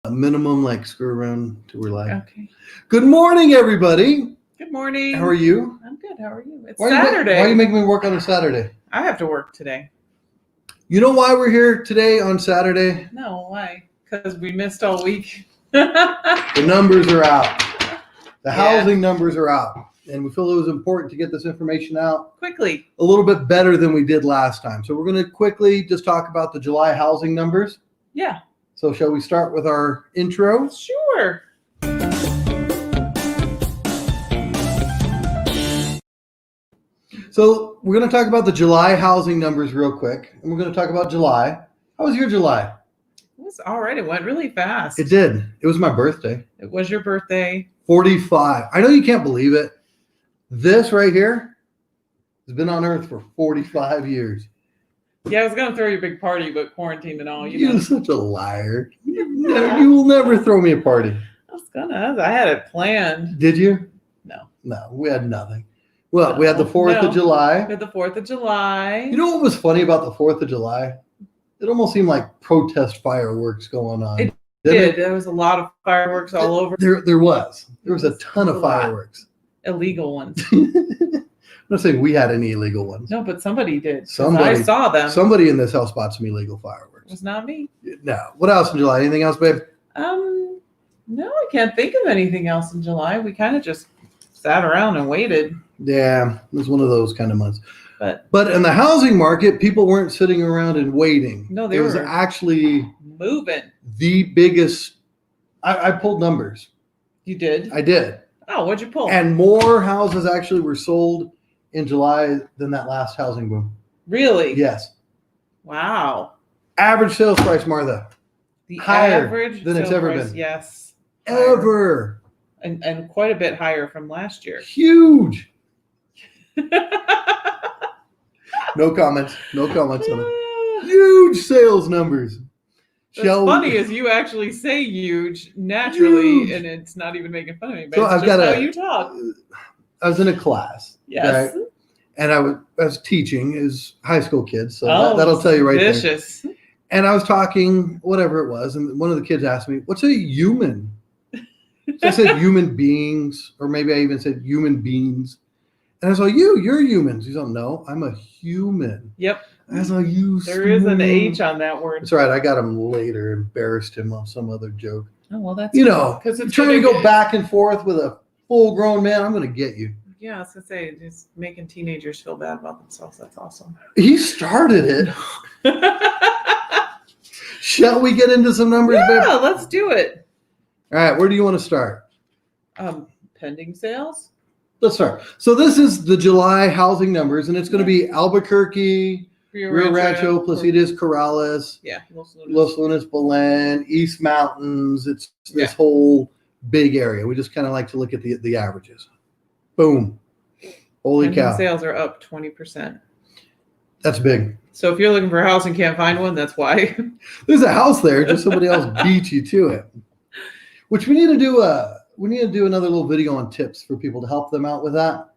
a minimum like screw around to we're live. Okay. Good morning, everybody. Good morning. How are you? I'm good. How are you? It's Why Saturday. Why are you making me work on a Saturday? I have to work today. You know why we're here today on Saturday? No, why? Because we missed all week. The numbers are out. The housing numbers are out. And we feel it was important to get this information out Quickly. a little bit better than we did last time. So we're going to quickly just talk about the July housing numbers. Yeah. So shall we start with our intro? Sure. So we're going to talk about the July housing numbers real quick. And we're going to talk about July. How was your July? It was all right. It went really fast. It did. It was my birthday. It was your birthday. 45. I know you can't believe it. This right here has been on Earth for 45 years. Yeah, I was going to throw you a big party, but quarantine and all. You're such a liar. You will never throw me a party. I was going to. I had it planned. Did you? No. No, we had nothing. Well, we had the 4th of July. We had the 4th of July. You know what was funny about the 4th of July? It almost seemed like protest fireworks going on. It did. There was a lot of fireworks all over. There was a ton of fireworks. Illegal ones. I'm not saying we had any illegal ones. No, but somebody did. Somebody I saw them. Somebody in this house bought some illegal fireworks. It was not me. No. What else in July? Anything else, babe? No, I can't think of anything else in July. We kind of just sat around and waited. Yeah, it was one of those kind of months. But in the housing market, people weren't sitting around and waiting. No, they It was were actually moving. the biggest. I pulled numbers. You did? I did. Oh, what'd you pull? And more houses actually were sold in July than that last housing boom. Really? Yes. Wow. Average sales price, Martha. The higher average than it's sale ever price, been. yes. Ever. And quite a bit higher from last year. Huge. No comments. No comments on it. Huge sales numbers. What's funny is you actually say huge naturally, Huge. And it's not even making fun of me. But So it's I've just got how you talk. I was in a class. Yes. Right? And I was teaching is high school kids. So Oh, that'll tell you right there. vicious. And I was talking, whatever it was, and one of the kids asked me, "What's a human?" So I said human beings, or maybe I even said human beings. And I was like, you're humans. He's like, no, I'm a human. Yep. I was like, There is an H on that word. That's right. I got him later, embarrassed him on some other joke. Oh, well, that's because it's trying to go back and forth with a full-grown man. I'm going to get you. Yeah, I was going to say, just making teenagers feel bad about themselves. That's awesome. He started it. Shall we get into some numbers, babe? Yeah, let's do it. All right, where do you want to start? Pending sales. Let's start. So this is the July housing numbers, and it's going to be Albuquerque, Rio Rancho, Placitas, Corrales, Los Lunas, Belen, East Mountains. It's this whole big area. We just kind of like to look at the averages. Boom. Holy Pending cow. sales are up 20%. That's big. So if you're looking for a house and can't find one, that's why. There's a house there, just somebody else beat you to it. Which we need to do another little video on tips for people to help them out with that.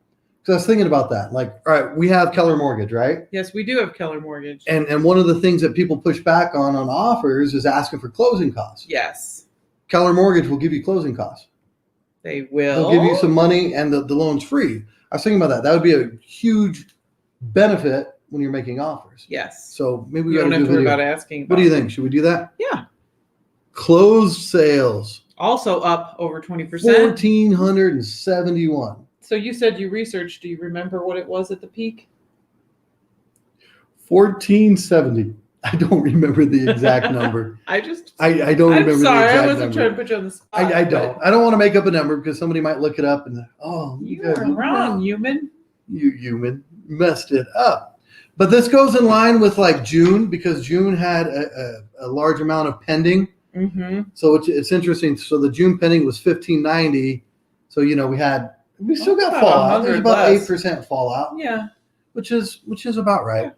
Because I was thinking about that. Like, all right, we have Keller Mortgage, right? Yes, we do have Keller Mortgage. And one of the things that people push back on offers is asking for closing costs. Yes. Keller Mortgage will give you closing costs. They will. They'll give you some money and the loan's free. I was thinking about that. That would be a huge benefit when you're making offers. Yes. So maybe we don't got to have do to worry about asking. What do you think? Should we do that? Yeah. Closed sales. Also up over 20%. 1,471. So you said you researched. Do you remember what it was at the peak? 1,470. I don't remember the exact number. I don't remember the exact number. I wasn't number. trying to put you on the spot. I don't. I don't want to make up a number because somebody might look it up and you are wrong, human. You human messed it up. But this goes in line with like June because June had a large amount of pending. Mm-hmm. So it's interesting. So the June pending was 1,590. So we still got fallout. There's about 8% fallout. Yeah, which is about right. Yeah.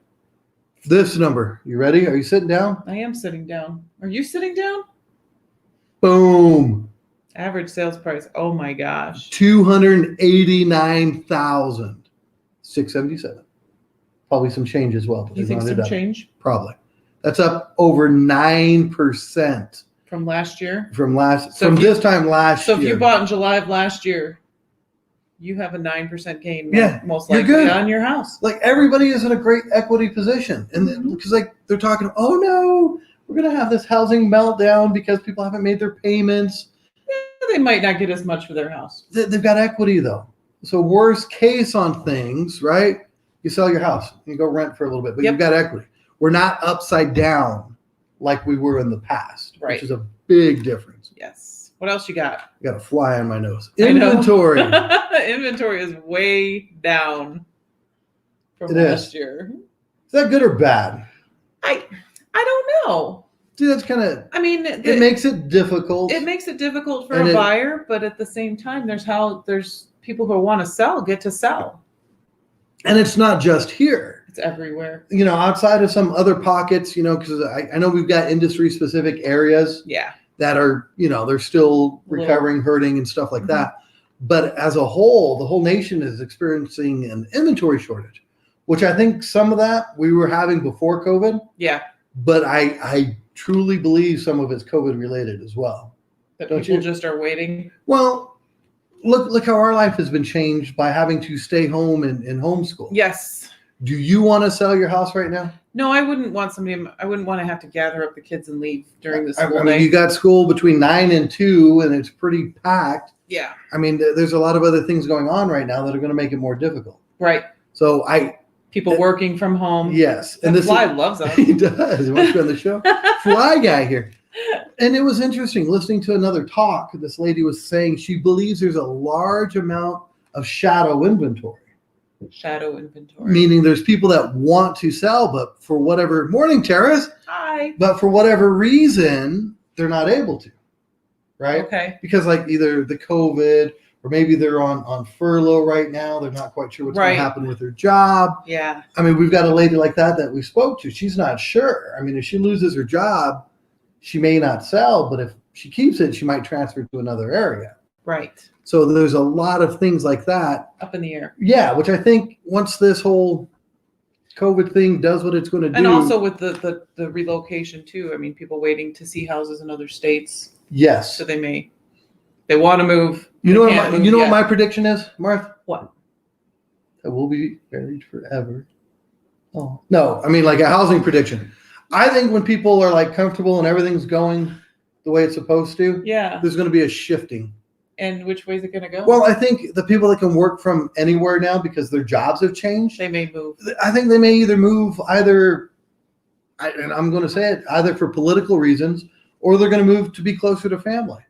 This number, you ready? Are you sitting down? I am sitting down. Are you sitting down? Boom. Average sales price. Oh my gosh. 289,677. Probably some change as well. You think some change? Probably. That's up over 9% From last year? From this time last year. So if you bought in July of last year, you have a 9% gain most you're likely good. on your house. Like everybody is in a great equity position. And because like they're talking, oh no, we're going to have this housing meltdown because people haven't made their payments. Yeah, they might not get as much for their house. They've got equity though. So worst case on things, right? You sell your house, you go rent for a little bit, but you've got equity. We're not upside down like we were in the past, which is a big difference. Yes. What else you got? I got a fly on my nose. Inventory. Inventory is way down from last year. Is that good or bad? I don't know. See, that's kind of. I mean, it makes it difficult. It makes it difficult for a buyer, but at the same time, there's people who want to sell get to sell. And it's not just here. It's everywhere. Outside of some other pockets, because I know we've got industry specific areas. Yeah. That are, they're still recovering, hurting, and stuff like that. But as a whole, the whole nation is experiencing an inventory shortage, which I think some of that we were having before COVID. Yeah. But I truly believe some of it's COVID related as well. That people just are waiting. Well, look how our life has been changed by having to stay home and homeschool. Yes. Do you want to sell your house right now? No, I wouldn't want to have to gather up the kids and leave during the school day. You got school between 9 and 2 and it's pretty packed. Yeah. I mean, there's a lot of other things going on right now that are going to make it more difficult. Right. So people working from home. Yes. And Fly loves us. He does. He wants to be on the show. Fly guy here. And it was interesting listening to another talk. This lady was saying she believes there's a large amount of shadow inventory. Shadow inventory. Meaning there's people that want to sell, but for whatever, morning, Terrace. Hi. But for whatever reason, they're not able to. Right? Okay. Because like either the COVID or maybe they're on furlough right now. They're not quite sure what's going to happen with their job. Yeah. I mean, we've got a lady like that we spoke to. She's not sure. I mean, if she loses her job, she may not sell, but if she keeps it, she might transfer to another area. Right. So there's a lot of things like that. Up in the air. Yeah, which I think once this whole COVID thing does what it's going to do. And also with the relocation too. I mean, people waiting to see houses in other states. Yes. So they want to move. You know what my prediction is, Martha? What? That we'll be married forever. Oh, no. I mean, like a housing prediction. I think when people are like comfortable and everything's going the way it's supposed to, there's going to be a shifting. And which way is it going to go? Well, I think the people that can work from anywhere now because their jobs have changed. They may move. I think they may either move and I'm going to say it, either for political reasons or they're going to move to be closer to family.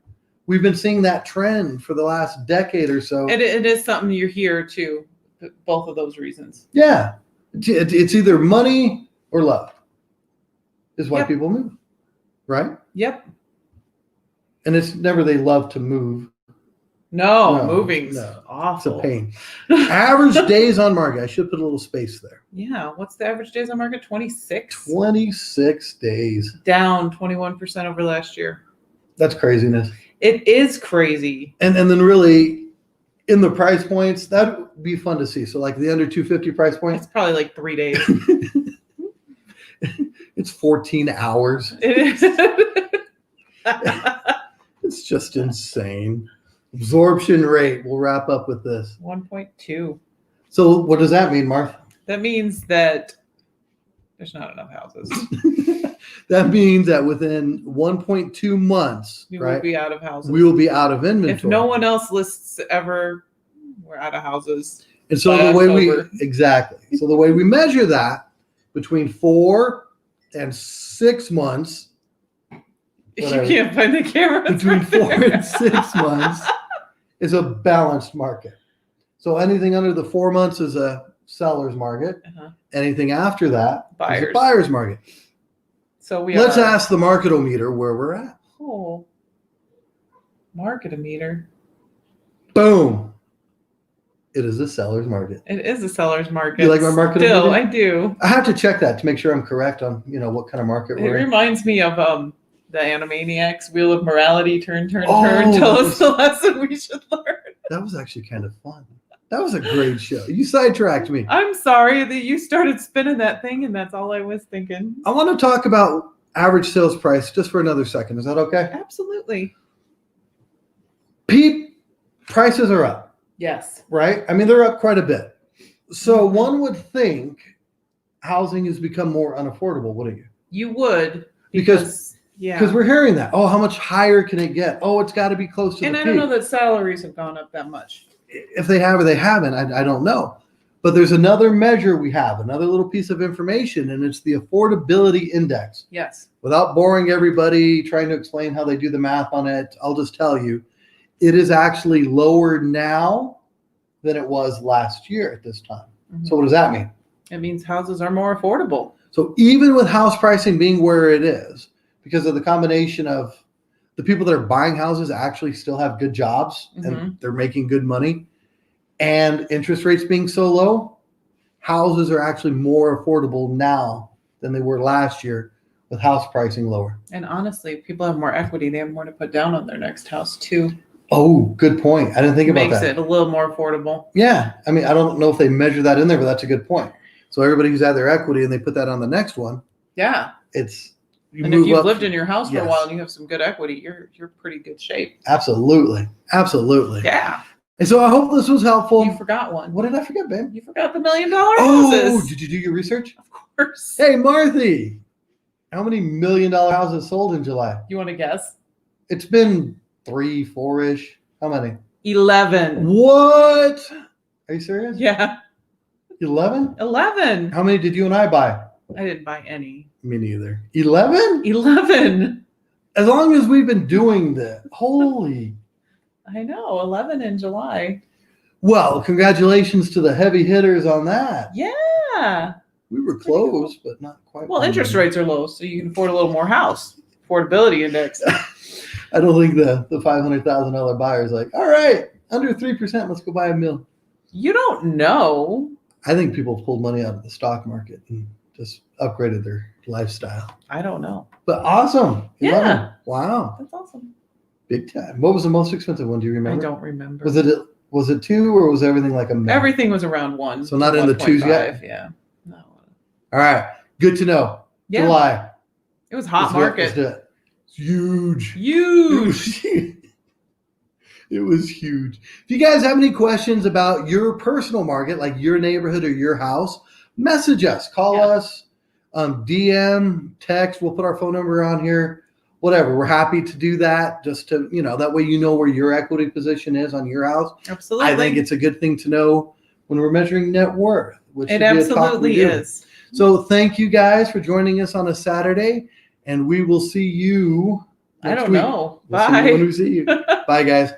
We've been seeing that trend for the last decade or so. It is something you hear too, both of those reasons. Yeah. It's either money or love is why people move, right? Yep. And it's never they love to move. No, moving's awful. It's a pain. Average days on market. I should put a little space there. Yeah. What's the average days on market? 26? 26 days. Down 21% over last year. That's craziness. It is crazy. And then really in the price points, that would be fun to see. So like the under 250 price point. It's probably like 3 days. It's 14 hours. It is. It's just insane. Absorption rate. We'll wrap up with this. 1.2. So what does that mean, Martha? That means that there's not enough houses. That means that within 1.2 months, we will be out of houses. We will be out of inventory. If no one else lists ever, we're out of houses. And so the way So the way we measure that between 4 and 6 months. Whatever, you can't find the camera. Between 4 and 6 months is a balanced market. So anything under the 4 months is a seller's market. Anything after that is a buyer's market. So let's ask the marketometer where we're at. Oh, marketometer. Boom. It is a seller's market. It is a seller's market. You like my marketometer? Still, I do. I have to check that to make sure I'm correct on what kind of market we're in. It reminds me of the Animaniacs Wheel of Morality. Turn. Tell us the lesson we should learn. That was actually kind of fun. That was a great show. You sidetracked me. I'm sorry that you started spinning that thing, and that's all I was thinking. I want to talk about average sales price just for another second. Is that okay? Absolutely. Prices are up. Yes. Right? I mean, they're up quite a bit. So one would think housing has become more unaffordable, wouldn't you? You would. Because we're hearing that. Oh, how much higher can it get? Oh, it's got to be close to the peak. And I don't know that salaries have gone up that much. If they have or they haven't, I don't know. But there's another measure we have, another little piece of information, and it's the affordability index. Yes. Without boring everybody, trying to explain how they do the math on it, I'll just tell you, it is actually lower now than it was last year at this time. Mm-hmm. So what does that mean? It means houses are more affordable. So even with house pricing being where it is, because of the combination of the people that are buying houses actually still have good jobs and they're making good money, and interest rates being so low, houses are actually more affordable now than they were last year with house pricing lower. And honestly, people have more equity. They have more to put down on their next house too. Oh, good point. I didn't think about that. Makes it a little more affordable. Yeah. I mean, I don't know if they measure that in there, but that's a good point. So everybody who's had their equity and they put that on the next one. Yeah. If you've lived in your house for a while and you have some good equity, you're pretty good shape. Absolutely. Absolutely. Yeah. And so I hope this was helpful. You forgot one. What did I forget, babe? You forgot the $1 million houses. Oh, did you do your research? Of course. Hey, Marthy, how many $1 million houses sold in July? You want to guess? It's been 3, 4-ish. How many? 11. What? Are you serious? Yeah. 11? 11. How many did you and I buy? I didn't buy any. Me neither. 11? 11. As long as we've been doing this. Holy. I know. 11 in July. Well, congratulations to the heavy hitters on that. Yeah. We were close, but not quite. Well, interest rates are low, so you can afford a little more house. Affordability index. I don't think the $500,000 buyer is like, all right, under 3%, let's go buy $1 million. You don't know. I think people pulled money out of the stock market and just upgraded their lifestyle. I don't know. But awesome. 11. Yeah. Wow. That's awesome. Big time. What was the most expensive one? Do you remember? I don't remember. Was it 2 or was everything like a million? Everything was around 1. So not in the 2s yet? Yeah. No. All right. Good to know. Yeah. July. It was hot market. Huge. Huge. It was huge. If you guys have any questions about your personal market, like your neighborhood or your house, message us. Call us, DM, text. We'll put our phone number on here. Whatever. We're happy to do that just to, that way you know where your equity position is on your house. Absolutely. I think it's a good thing to know when we're measuring net worth. Which it absolutely is. So thank you guys for joining us on a Saturday, and we will see you next week. I don't know. We'll Bye. see you when we see you. Bye, guys.